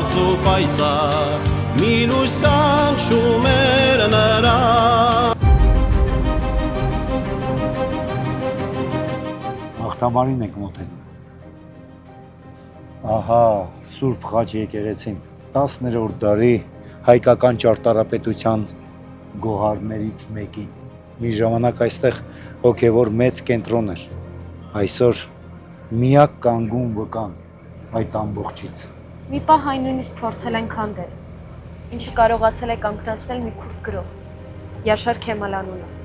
բաց ու պայծառ մի լույս կանչում էր նրան Աղթամարին ենք մոտենում Ահա Սուրբ Խաչ եկեղեցին 10-րդ դարի հայկական ճարտարապետության գոհարներից մեկին մի ժամանակ այստեղ հոգևոր մեծ կենտրոն էր այսօր միակ կանգուն վկան այդ ամբողջից Մի պահ այն նույնիսկ փորձել են քանդել ինչը կարողացել է կանգնացնել մի քուրդ գրող Յաշար Քեմալ անունով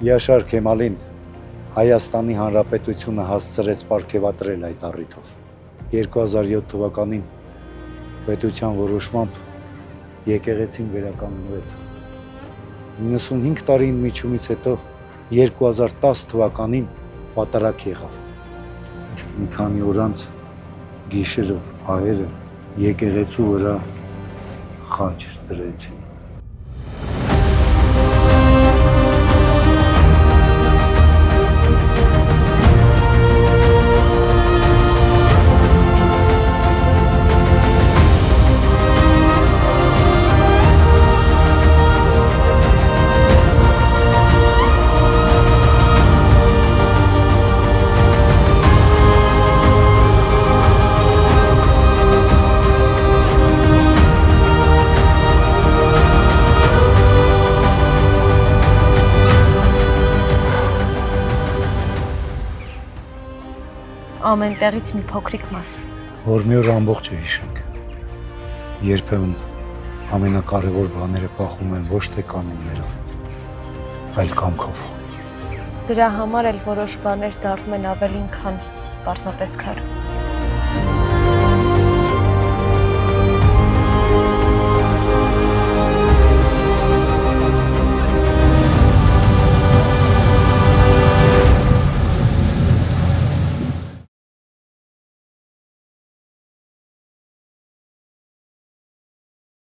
Յաշար Քեմալին Հայաստանի Հանրապետությունը հասցրեց պարգևատրել այդ առիթով 2007 թվականին պետության որոշմամբ եկեղեցին վերականգնվեց 95 տարի միջումից հետո 2010 թվականին պատարագ եղավ իսկ մի քանի օր անց գիշերով հայերը եկեղեցու վրա խաչ դրեցին Ամեն տեղից մի փոքրիկ մաս որ մի օր ամբողջ է հիշենք երբեմն ամենակարևոր բաները փոխում են ոչ թե կանոններով այլ կամքով Դրա համար էլ որոշ բաներ դառնում են ավելին քան պարզապես քար